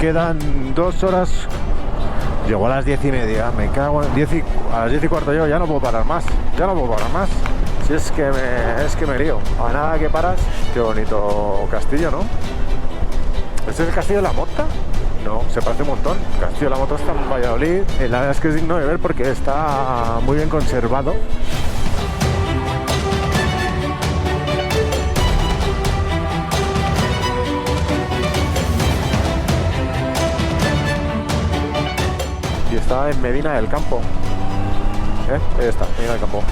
quedan 2 horas. Llego a las 10:30, me cago en a las 10:15 yo ya no puedo parar más. Ya no puedo parar más. Si es que me lío. A nada que paras. Qué bonito castillo, ¿no? ¿Este es el castillo de la Mota? No, se parece un montón. El castillo de la Mota está en Valladolid. La verdad es que es digno de ver porque está muy bien conservado. Y está en Medina del Campo. Ahí está, Medina del Campo.